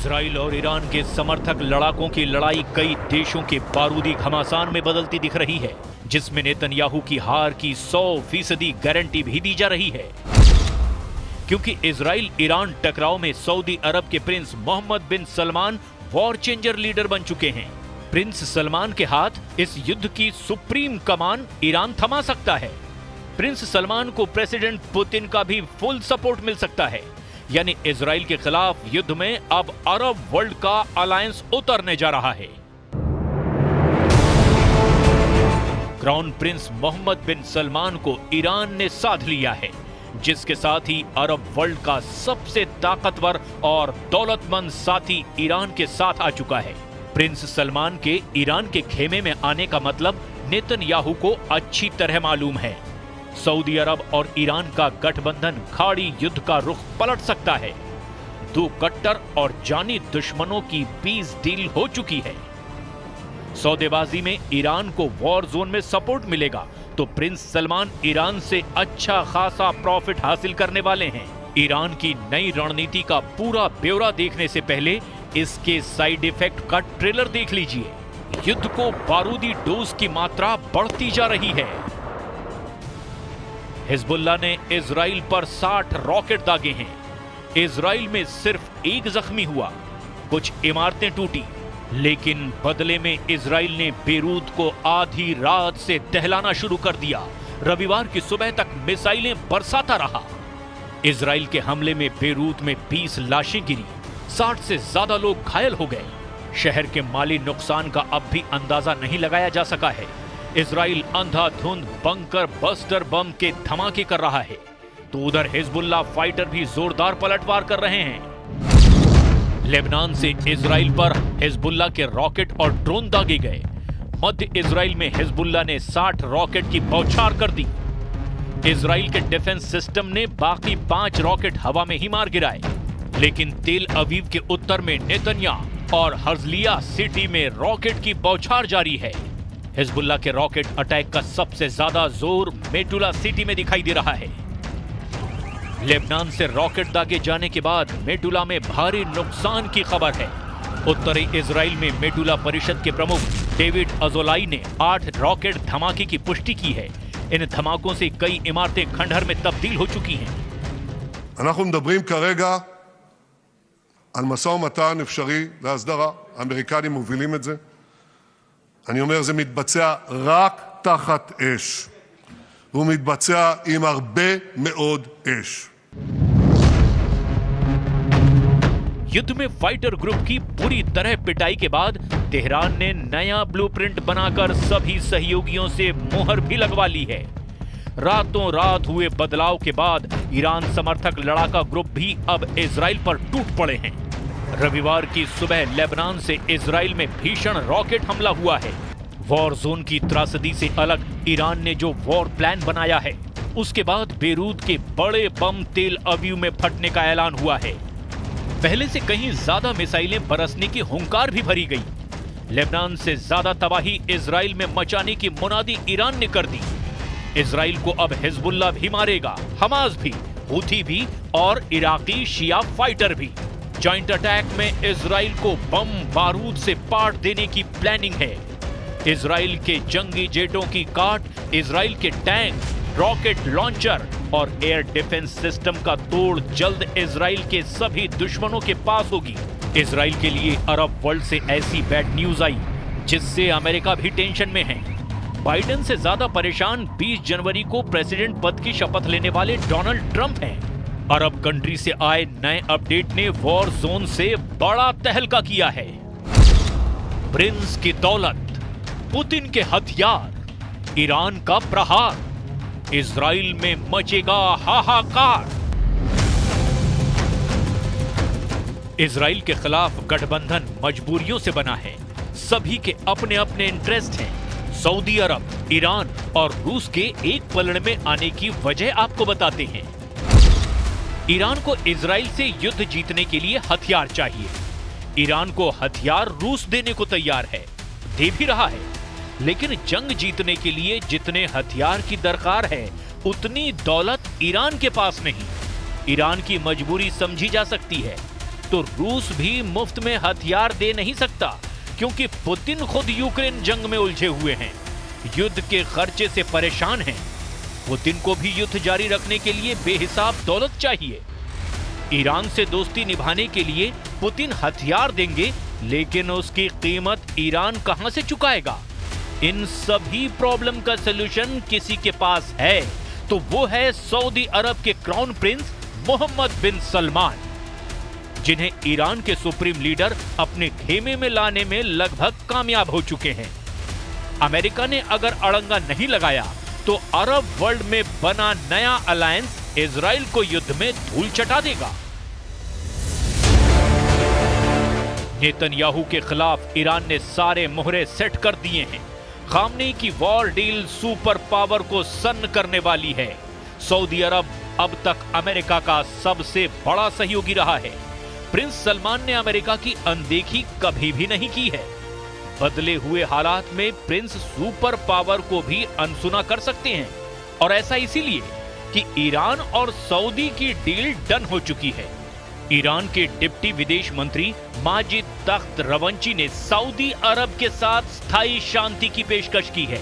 Israel और Iran के समर्थक लड़ाकों की लड़ाई कई देशों के बारूदी घमासान में बदलती दिख रही है, जिसमें नेतन्याहू की हार की 100% गारंटी भी दी जा रही है। क्योंकि इजराइल ईरान टकराव में सऊदी अरब के प्रिंस मोहम्मद बिन सलमान वॉर चेंजर लीडर बन चुके हैं। प्रिंस सलमान के हाथ इस युद्ध की सुप्रीम कमान ईरान थमा सकता है। प्रिंस सलमान को प्रेसिडेंट पुतिन का भी फुल सपोर्ट मिल सकता है। यानी इजराइल के खिलाफ युद्ध में अब अरब वर्ल्ड का अलायंस उतरने जा रहा है। क्राउन प्रिंस मोहम्मद बिन सलमान को ईरान ने साध लिया है, जिसके साथ ही अरब वर्ल्ड का सबसे ताकतवर और दौलतमंद साथी ईरान के साथ आ चुका है। प्रिंस सलमान के ईरान के खेमे में आने का मतलब नेतन्याहू को अच्छी तरह मालूम है। सऊदी अरब और ईरान का गठबंधन खाड़ी युद्ध का रुख पलट सकता है। दो कट्टर और जानी दुश्मनों की पीस डील हो चुकी है। सौदेबाजी में ईरान को वॉर जोन में सपोर्ट मिलेगा तो प्रिंस सलमान ईरान से अच्छा खासा प्रॉफिट हासिल करने वाले हैं। ईरान की नई रणनीति का पूरा ब्यौरा देखने से पहले इसके साइड इफेक्ट का ट्रेलर देख लीजिए। युद्ध को बारूदी डोज की मात्रा बढ़ती जा रही है। हिजबुल्लाह ने इजराइल पर 60 रॉकेट दागे हैं। इजराइल में सिर्फ एक जख्मी हुआ, कुछ इमारतें टूटी, लेकिन बदले में इजराइल ने बेरूत को आधी रात से दहलाना शुरू कर दिया। रविवार की सुबह तक मिसाइलें बरसाता रहा। इजराइल के हमले में बेरूत में 20 लाशें गिरी, 60 से ज्यादा लोग घायल हो गए। शहर के माली नुकसान का अब भी अंदाजा नहीं लगाया जा सका है। इजराइल अंधाधुंध बंकर बस्टर बम के धमाके कर रहा है, तो उधर हिजबुल्लाह फाइटर भी जोरदार पलटवार कर रहे हैं। लेबनान से इजराइल पर हिजबुल्लाह के रॉकेट और ड्रोन दागे गए। मध्य इजराइल में हिजबुल्लाह ने 60 रॉकेट की बौछार कर दी। इजराइल के डिफेंस सिस्टम ने बाकी 5 रॉकेट हवा में ही मार गिराए, लेकिन तेल अवीव के उत्तर में नेतन्याह और हर्जलिया सिटी में रॉकेट की बौछार जारी है। हिजबुल्लाह के रॉकेट अटैक का सबसे ज्यादा जोर मेटुला सिटी में दिखाई दे रहा है। लेबनान से रॉकेट दागे जाने के बाद मेटुला में भारी नुकसान की खबर है। उत्तरी इजराइल में मेटुला परिषद के प्रमुख डेविड अजोलाई ने 8 रॉकेट धमाके की पुष्टि की है। इन धमाकों से कई इमारतें खंडहर में तब्दील हो चुकी हैं। אנחנו מדברים כרגע על משא ומתן אפשרי להסדרה. האמריקנים מובילים את זה. אני אומר, זה מתבצע רק תחת אש. הוא מתבצע עם הרבה מאוד אש. युद्ध में फाइटर ग्रुप की पूरी तरह पिटाई के बाद तेहरान ने नया ब्लूप्रिंट बनाकर सभी सहयोगियों से मुहर भी लगवा ली है। रातों रात हुए बदलाव के बाद ईरान समर्थक लड़ाका ग्रुप भी अब इजराइल पर टूट पड़े हैं। रविवार की सुबह लेबनान से इजराइल में भीषण रॉकेट हमला हुआ है। वॉर जोन की त्रासदी से अलग ईरान ने जो वॉर प्लान बनाया है, उसके बाद बेरूत के बड़े बम तेल अवीव में फटने का ऐलान हुआ है। पहले से कहीं ज्यादा मिसाइलें बरसने की हुंकार भी भरी गई। लेबनान से ज्यादा तबाही इजराइल में मचाने की मुनादी ईरान ने कर दी। इजराइल को अब हिजबुल्लाह भी मारेगा, हमास भी, हूथी भी और इराकी शिया फाइटर भी। जॉइंट अटैक में इजराइल को बम बारूद से पाट देने की प्लानिंग है। इजराइल के जंगी जेटों की काट इजराइल के टैंक, रॉकेट लॉन्चर और एयर डिफेंस सिस्टम का तोड़ जल्द इजराइल के सभी दुश्मनों के पास होगी। इजराइल के लिए अरब वर्ल्ड से ऐसी बैड न्यूज आई जिससे अमेरिका भी टेंशन में है। बाइडेन से ज्यादा परेशान 20 जनवरी को प्रेसिडेंट पद की शपथ लेने वाले डोनाल्ड ट्रंप हैं। अरब कंट्री से आए नए अपडेट ने वॉर जोन से बड़ा तहलका किया है। प्रिंस की दौलत, पुतिन के हथियार, ईरान का प्रहार, इजराइल में मचेगा हाहाकार। इजराइल के खिलाफ गठबंधन मजबूरियों से बना है। सभी के अपने अपने इंटरेस्ट हैं। सऊदी अरब, ईरान और रूस के एक पलड़े में आने की वजह आपको बताते हैं। ईरान को इजराइल से युद्ध जीतने के लिए हथियार चाहिए। ईरान को हथियार रूस देने को तैयार है, दे भी रहा है। लेकिन जंग जीतने के लिए जितने हथियार की दरकार है, उतनी दौलत ईरान के पास नहीं। ईरान की मजबूरी समझी जा सकती है। तो रूस भी मुफ्त में हथियार दे नहीं सकता, क्योंकि पुतिन खुद यूक्रेन जंग में उलझे हुए हैं, युद्ध के खर्चे से परेशान हैं। पुतिन को भी युद्ध जारी रखने के लिए बेहिसाब दौलत चाहिए। ईरान से दोस्ती निभाने के लिए पुतिन हथियार देंगे, लेकिन उसकी कीमत ईरान कहां से चुकाएगा? इन सभी प्रॉब्लम का सलूशन किसी के पास है, तो वो है सऊदी अरब के क्राउन प्रिंस मोहम्मद बिन सलमान, जिन्हें ईरान के सुप्रीम लीडर अपने खेमे में लाने में लगभग कामयाब हो चुके हैं। अमेरिका ने अगर अड़ंगा नहीं लगाया तो अरब वर्ल्ड में बना नया अलायंस इजराइल को युद्ध में धूल चटा देगा। नेतन्याहू के खिलाफ ईरान ने सारे मोहरे सेट कर दिए हैं। खामनेई की वॉर डील सुपर पावर को सन्न करने वाली है। सऊदी अरब अब तक अमेरिका का सबसे बड़ा सहयोगी रहा है। प्रिंस सलमान ने अमेरिका की अनदेखी कभी भी नहीं की है। बदले हुए हालात में प्रिंस सुपर पावर को भी अनसुना कर सकते हैं, और ऐसा इसीलिए कि ईरान और सऊदी की डील डन हो चुकी है। ईरान के डिप्टी विदेश मंत्री माजिद तख्त रवंची ने सऊदी अरब के साथ स्थायी शांति की पेशकश की है।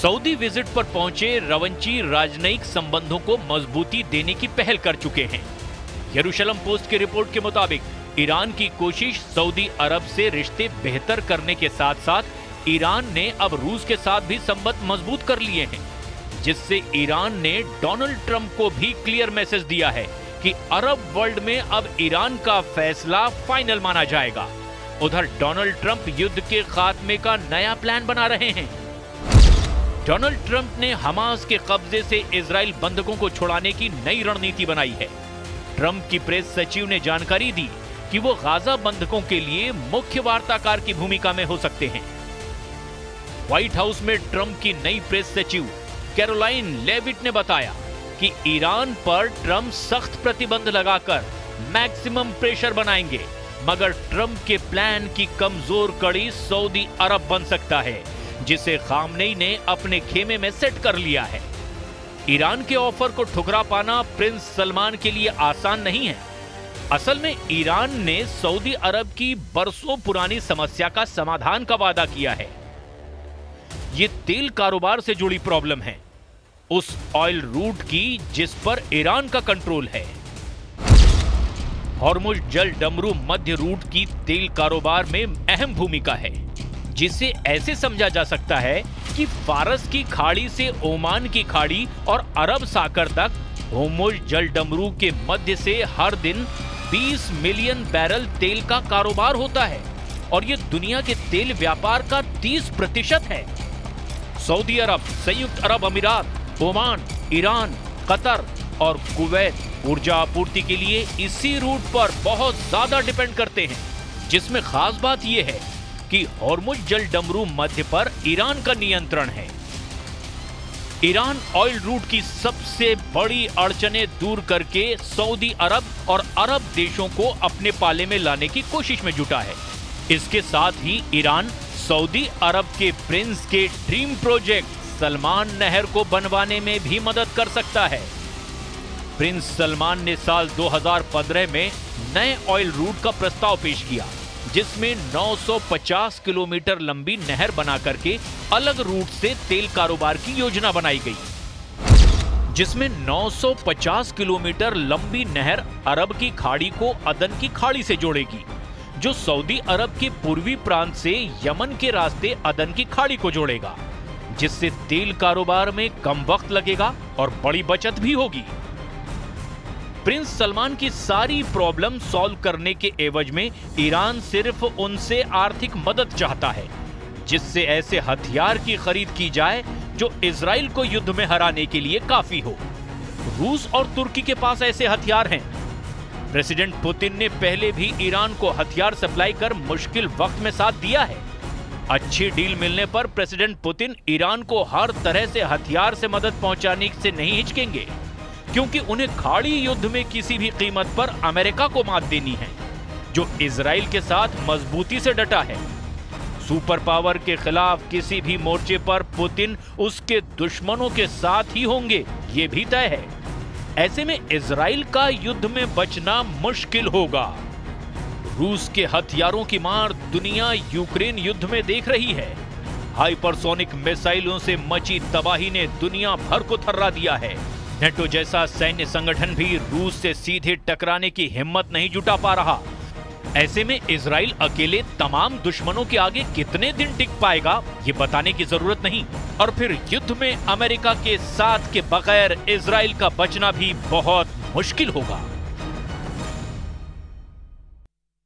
सऊदी विजिट पर पहुंचे रवंची राजनयिक संबंधों को मजबूती देने की पहल कर चुके हैं। यरूशलम पोस्ट की रिपोर्ट के मुताबिक ईरान की कोशिश सऊदी अरब से रिश्ते बेहतर करने के साथ साथ ईरान ने अब रूस के साथ भी संबंध मजबूत कर लिए हैं, जिससे ईरान ने डोनाल्ड ट्रंप को भी क्लियर मैसेज दिया है कि अरब वर्ल्ड में अब ईरान का फैसला फाइनल माना जाएगा। उधर डोनाल्ड ट्रंप युद्ध के खात्मे का नया प्लान बना रहे हैं। डोनाल्ड ट्रंप ने हमास के कब्जे से इजराइल बंधकों को छुड़ाने की नई रणनीति बनाई है। ट्रंप की प्रेस सचिव ने जानकारी दी कि वो गाजा बंधकों के लिए मुख्य वार्ताकार की भूमिका में हो सकते हैं। व्हाइट हाउस में ट्रंप की नई प्रेस सचिव कैरोलाइन लेविट ने बताया कि ईरान पर ट्रंप सख्त प्रतिबंध लगाकर मैक्सिमम प्रेशर बनाएंगे, मगर ट्रंप के प्लान की कमजोर कड़ी सऊदी अरब बन सकता है, जिसे खामनेई ने अपने खेमे में सेट कर लिया है। ईरान के ऑफर को ठुकरा पाना प्रिंस सलमान के लिए आसान नहीं है। असल में ईरान ने सऊदी अरब की बरसों पुरानी समस्या का समाधान का वादा किया है। ये तेल कारोबार से जुड़ी प्रॉब्लम है, उस ऑयल रूट की जिस पर ईरान का कंट्रोल है। हॉर्मुज जल डमरू मध्य रूट की तेल कारोबार में अहम भूमिका है, जिसे ऐसे समझा जा सकता है कि फारस की खाड़ी से ओमान की खाड़ी और अरब सागर तक हॉर्मुज जल डमरू के मध्य से हर दिन 20 मिलियन बैरल तेल का कारोबार होता है, और यह दुनिया के तेल व्यापार का 30% है। सऊदी अरब, संयुक्त अरब अमीरात, ओमान, ईरान, कतर और कुवैत ऊर्जा आपूर्ति के लिए इसी रूट पर बहुत ज्यादा डिपेंड करते हैं, जिसमें खास बात यह है कि हॉर्मुज जल डमरू मध्य पर ईरान का नियंत्रण है। ईरान ऑयल रूट की सबसे बड़ी अड़चनें दूर करके सऊदी अरब और अरब देशों को अपने पाले में लाने की कोशिश में जुटा है। इसके साथ ही ईरान सऊदी अरब के प्रिंस के ड्रीम प्रोजेक्ट सलमान नहर को बनवाने में भी मदद कर सकता है। प्रिंस सलमान ने साल 2015 में नए ऑयल रूट का प्रस्ताव पेश किया, जिसमें 950 किलोमीटर लंबी नहर बना करके अलग रूट से तेल कारोबार की योजना बनाई गई, जिसमें 950 किलोमीटर लंबी नहर अरब की खाड़ी को अदन की खाड़ी से जोड़ेगी, जो सऊदी अरब के पूर्वी प्रांत से यमन के रास्ते अदन की खाड़ी को जोड़ेगा, जिससे तेल कारोबार में कम वक्त लगेगा और बड़ी बचत भी होगी। प्रिंस सलमान की सारी प्रॉब्लम सॉल्व करने के एवज में ईरान सिर्फ उनसे आर्थिक मदद चाहता है, जिससे ऐसे हथियार की खरीद की जाए जो इजराइल को युद्ध में हराने के लिए काफी हो। रूस और तुर्की के पास ऐसे हथियार हैं। प्रेसिडेंट पुतिन ने पहले भी ईरान को हथियार सप्लाई कर मुश्किल वक्त में साथ दिया है। अच्छी डील मिलने पर प्रेसिडेंट पुतिन ईरान को हर तरह से हथियार से मदद पहुंचाने से नहीं हिचकेंगे, क्योंकि उन्हें खाड़ी युद्ध में किसी भी कीमत पर अमेरिका को मात देनी है, जो इजराइल के साथ मजबूती से डटा है। सुपर पावर के खिलाफ किसी भी मोर्चे पर पुतिन उसके दुश्मनों के साथ ही होंगे, ये भी तय है। ऐसे में इजराइल का युद्ध में बचना मुश्किल होगा। रूस के हथियारों की मार दुनिया यूक्रेन युद्ध में देख रही है। हाइपरसोनिक मिसाइलों से मची तबाही ने दुनिया भर को थर्रा दिया है। नेटो जैसा सैन्य संगठन भी रूस से सीधे टकराने की हिम्मत नहीं जुटा पा रहा। ऐसे में इजराइल अकेले तमाम दुश्मनों के आगे कितने दिन टिक पाएगा, ये बताने की जरूरत नहीं। और फिर युद्ध में अमेरिका के साथ के बगैर इजराइल का बचना भी बहुत मुश्किल होगा।